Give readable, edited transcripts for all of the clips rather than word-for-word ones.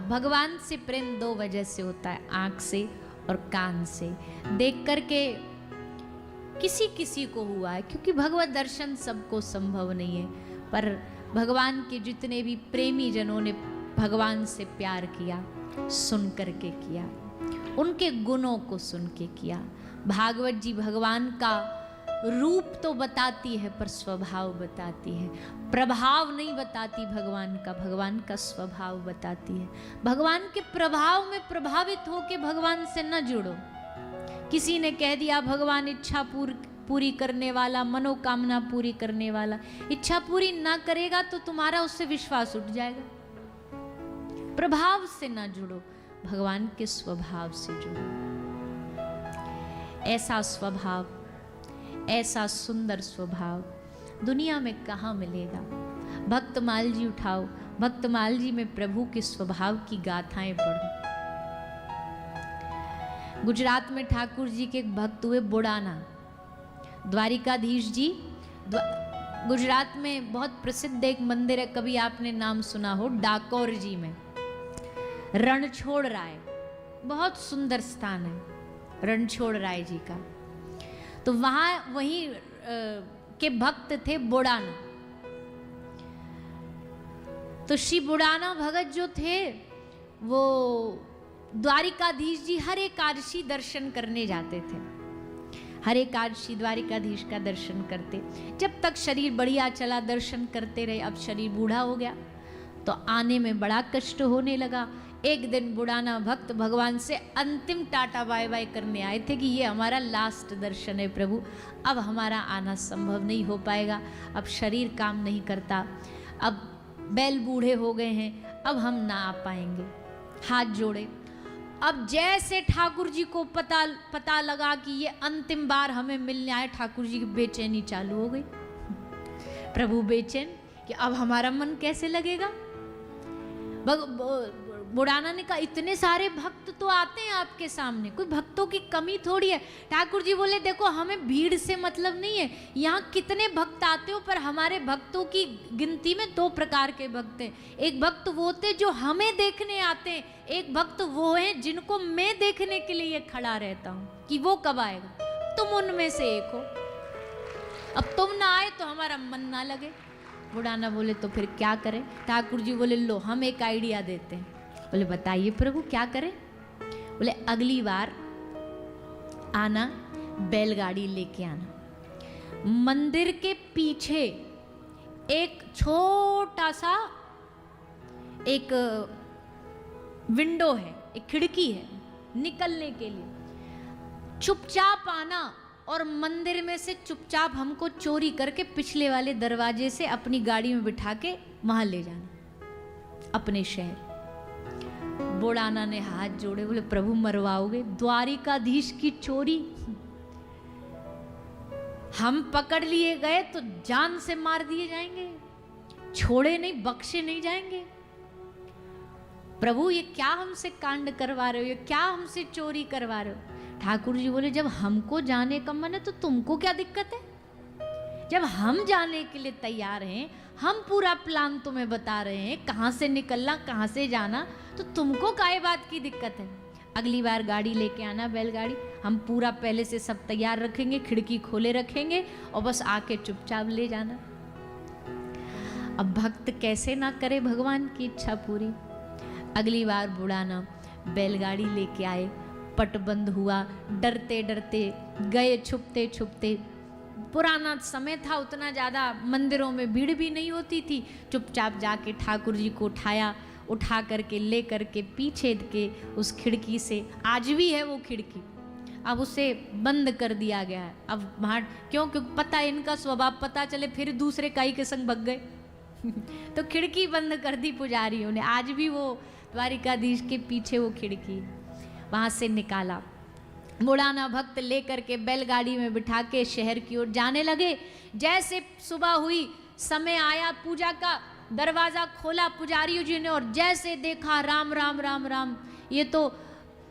भगवान से प्रेम दो वजह से होता है, आंख से और कान से। देख करके किसी किसी को हुआ है, क्योंकि भगवत दर्शन सबको संभव नहीं है, पर भगवान के जितने भी प्रेमी जनों ने भगवान से प्यार किया, सुन करके किया, उनके गुणों को सुन के किया। भागवत जी भगवान का रूप तो बताती है पर स्वभाव बताती है, प्रभाव नहीं बताती भगवान का स्वभाव बताती है। भगवान के प्रभाव में प्रभावित होके भगवान से न जुड़ो। किसी ने कह दिया भगवान इच्छा पूरी करने वाला, मनोकामना पूरी करने वाला, इच्छा पूरी ना करेगा तो तुम्हारा उससे विश्वास उठ जाएगा। प्रभाव से ना जुड़ो, भगवान के स्वभाव से जुड़ो। ऐसा स्वभाव, ऐसा सुंदर स्वभाव दुनिया में कहाँ मिलेगा। भक्तमाल जी उठाओ, भक्तमाल जी में प्रभु के स्वभाव की गाथाएं पढ़ो। गुजरात में ठाकुर जी के एक भक्त हुए बुड़ाना, द्वारिकाधीश जी। गुजरात में बहुत प्रसिद्ध एक मंदिर है, कभी आपने नाम सुना हो, डाकोर जी में रणछोड़ राय, बहुत सुंदर स्थान है रणछोड़ राय जी का। तो वहाँ वहीं के भक्त थे बुड़ाना। तो श्री बुड़ाना भगत जो थे वो द्वारिकाधीश जी हर एकादशी दर्शन करने जाते थे। हर एकादशी द्वारिकाधीश का दर्शन करते। जब तक शरीर बढ़िया चला दर्शन करते रहे। अब शरीर बूढ़ा हो गया तो आने में बड़ा कष्ट होने लगा। एक दिन बुड़ाना भक्त भगवान से अंतिम टाटा बाय बाय करने आए थे कि ये हमारा लास्ट दर्शन है प्रभु, अब हमारा आना संभव नहीं हो पाएगा, अब शरीर काम नहीं करता, अब बैल बूढ़े हो गए हैं, अब हम ना आ पाएंगे। हाथ जोड़े। अब जैसे ठाकुर जी को पता लगा कि ये अंतिम बार हमें मिलने आए, ठाकुर जी की बेचैनी चालू हो गई। प्रभु बेचैन कि अब हमारा मन कैसे लगेगा। बुड़ाना ने कहा इतने सारे भक्त तो आते हैं आपके सामने, कोई भक्तों की कमी थोड़ी है। ठाकुर जी बोले देखो हमें भीड़ से मतलब नहीं है, यहाँ कितने भक्त आते हो, पर हमारे भक्तों की गिनती में दो प्रकार के भक्त हैं। एक भक्त वो होते जो हमें देखने आते हैं, एक भक्त वो हैं जिनको मैं देखने के लिए खड़ा रहता हूँ कि वो कब आएगा। तुम उनमें से एक हो, अब तुम ना आए तो हमारा मन ना लगे। बुड़ाना बोले तो फिर क्या करें। ठाकुर जी बोले लो हम एक आइडिया देते हैं। बोले बताइए प्रभु क्या करें। बोले अगली बार आना, बैलगाड़ी लेके आना, मंदिर के पीछे एक छोटा सा एक विंडो है, एक खिड़की है निकलने के लिए। चुपचाप आना और मंदिर में से चुपचाप हमको चोरी करके पिछले वाले दरवाजे से अपनी गाड़ी में बिठा के वहां ले जाना अपने शहर। बुड़ाना ने हाथ जोड़े, बोले प्रभु मरवाओगे, द्वारिकाधीश की चोरी, हम पकड़ लिए गए तो जान से मार दिए जाएंगे, छोड़े नहीं, बख्शे नहीं जाएंगे। प्रभु ये क्या हमसे कांड करवा रहे हो, ये क्या हमसे चोरी करवा रहे हो। ठाकुर जी बोले जब हमको जाने का मन है तो तुमको क्या दिक्कत है। जब हम जाने के लिए तैयार हैं, हम पूरा प्लान तुम्हें बता रहे हैं कहाँ से निकलना कहाँ से जाना, तो तुमको काहे बात की दिक्कत है। अगली बार गाड़ी लेके आना, बैलगाड़ी, हम पूरा पहले से सब तैयार रखेंगे, खिड़की खोले रखेंगे और बस आके चुपचाप ले जाना। अब भक्त कैसे ना करे भगवान की इच्छा पूरी। अगली बार बुड़ाना बैलगाड़ी लेके आए, पट बंद हुआ, डरते डरते गए, छुपते छुपते। पुराना समय था, उतना ज़्यादा मंदिरों में भीड़ भी नहीं होती थी। चुपचाप जाके ठाकुर जी को उठाया, उठा करके ले करके पीछे के उस खिड़की से, आज भी है वो खिड़की, अब उसे बंद कर दिया गया है। अब वहाँ क्योंकि पता इनका स्वभाव पता चले फिर दूसरे काई के संग भग गए तो खिड़की बंद कर दी पुजारियों ने। आज भी वो द्वारिकाधीश के पीछे वो खिड़की, वहाँ से निकाला। बुड़ाना भक्त लेकर के बैलगाड़ी में बिठा के शहर की ओर जाने लगे। जैसे सुबह हुई, समय आया, पूजा का दरवाजा खोला पुजारियों जी ने, और जैसे देखा राम राम राम राम, ये तो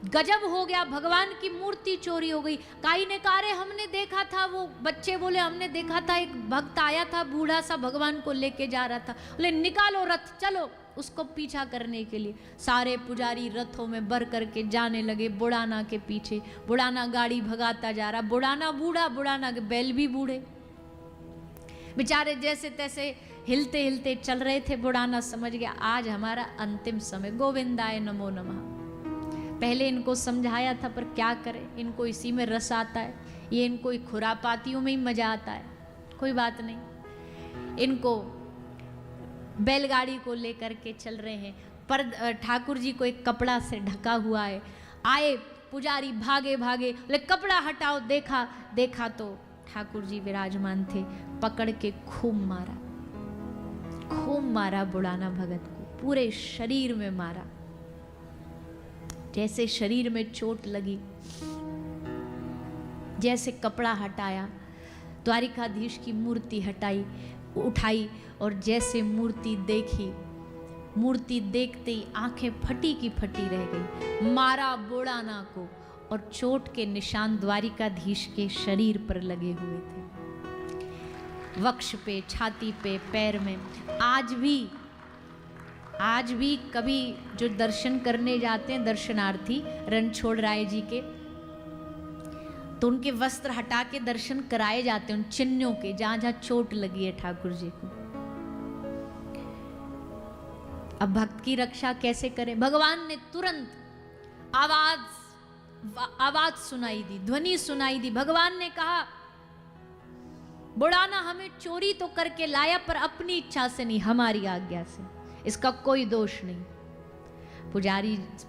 गजब हो गया, भगवान की मूर्ति चोरी हो गई। काई ने कहा अरे हमने देखा था, वो बच्चे बोले हमने देखा था, एक भक्त आया था बूढ़ा सा, भगवान को लेके जा रहा था। बोले निकालो रथ, चलो उसको पीछा करने के लिए। सारे पुजारी रथों में भर करके जाने लगे बुढ़ाना के पीछे। बुढ़ाना गाड़ी भगाता जा रहा, बुढ़ाना बूढ़ा, बुढ़ाना के बैल भी बूढ़े, बेचारे जैसे तैसे हिलते हिलते चल रहे थे। बुढ़ाना समझ गया आज हमारा अंतिम समय, गोविंदाय नमो नमः। पहले इनको समझाया था पर क्या करें, इनको इसी में रस आता है, ये इनको खुरापातियों में ही मजा आता है। कोई बात नहीं, इनको बैलगाड़ी को लेकर के चल रहे हैं, पर ठाकुर जी को एक कपड़ा से ढका हुआ है। आए पुजारी भागे भागे, बोले कपड़ा हटाओ। देखा देखा तो ठाकुर जी विराजमान थे। पकड़ के खूब मारा बुढ़ाना भगत को, पूरे शरीर में मारा। जैसे शरीर में चोट लगी, जैसे कपड़ा हटाया, द्वारिकाधीश की मूर्ति उठाई और जैसे मूर्ति देखी, मूर्ति देखते ही आंखें फटी की फटी रह गई। मारा बुढ़ाना को और चोट के निशान द्वारिकाधीश के शरीर पर लगे हुए थे, वक्ष पे, छाती पे, पैर में। आज भी कभी जो दर्शन करने जाते हैं दर्शनार्थी रणछोड़ राय जी के, तो उनके वस्त्र हटा के दर्शन कराए जाते हैं, उन चिन्हों के जहां जहां चोट लगी है ठाकुर जी को। अब भक्त की रक्षा कैसे करें? भगवान ने तुरंत आवाज सुनाई दी, ध्वनि सुनाई दी। भगवान ने कहा बुढ़ाना हमें चोरी तो करके लाया, पर अपनी इच्छा से नहीं, हमारी आज्ञा से, इसका कोई दोष नहीं।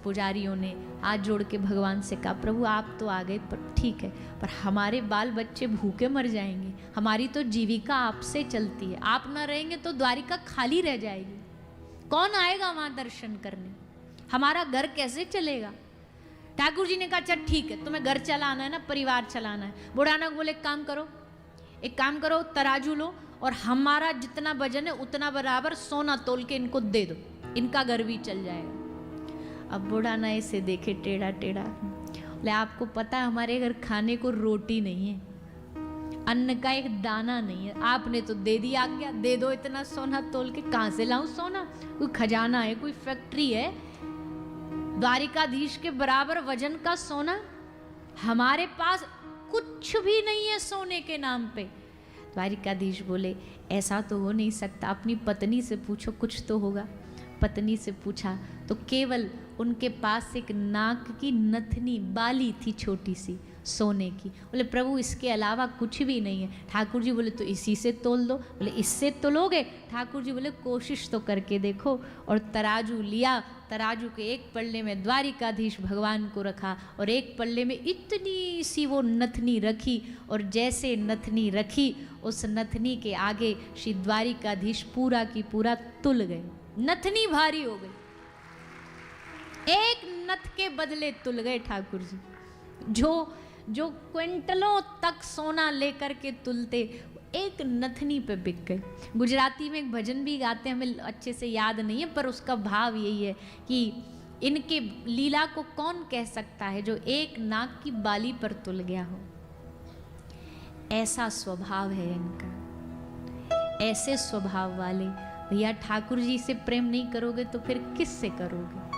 पुजारियों ने हाथ जोड़ के भगवान से कहा प्रभु आप तो आ गए, पर ठीक है, पर हमारे बाल बच्चे भूखे मर जाएंगे, हमारी तो जीविका आपसे चलती है, आप ना रहेंगे तो द्वारिका खाली रह जाएगी, कौन आएगा वहां दर्शन करने, हमारा घर कैसे चलेगा? ठाकुर जी ने कहा चल ठीक है, तुम्हें घर चलाना है ना, परिवार चलाना है। बुढ़ाना बोले एक काम करो, तराजू लो और हमारा जितना वजन है उतना बराबर सोना तोल के इनको दे दो, इनका घर भी चल जाएगा। अब बुढ़ाना ऐसे देखे टेढ़ा टेढ़ा, बोले आपको पता है हमारे घर खाने को रोटी नहीं है, अन्न का एक दाना नहीं है, आपने तो दे दी आज्ञा, दे दो इतना सोना तोल के। कहां से लाऊं सोना? कोई खजाना है, कोई फैक्ट्री है? द्वारिकाधीश के बराबर वजन का सोना हमारे पास कुछ भी नहीं है सोने के नाम पे। द्वारिकाधीश बोले ऐसा तो हो नहीं सकता, अपनी पत्नी से पूछो, कुछ तो होगा। पत्नी से पूछा तो केवल उनके पास एक नाक की नथनी बाली थी, छोटी सी सोने की। बोले प्रभु इसके अलावा कुछ भी नहीं है। ठाकुर जी बोले तो इसी से तोल दो। बोले इससे तोलोगे? ठाकुर जी बोले कोशिश तो करके देखो। और तराजू लिया, तराजू के एक पल्ले में द्वारिकाधीश भगवान को रखा और एक पल्ले में इतनी सी वो नथनी रखी, और जैसे नथनी रखी उस नथनी के आगे श्री द्वारिकाधीश पूरा की पूरा तुल गए, नथनी भारी हो गई, एक नथ के बदले तुल गए ठाकुर जी। जो क्विंटलों तक सोना लेकर के तुलते, एक नथनी पे बिक गए। गुजराती में एक भजन भी गाते हैं, हमें अच्छे से याद नहीं है, पर उसका भाव यही है कि इनके लीला को कौन कह सकता है जो एक नाक की बाली पर तुल गया हो। ऐसा स्वभाव है इनका। ऐसे स्वभाव वाले भैया ठाकुर जी से प्रेम नहीं करोगे तो फिर किस से करोगे?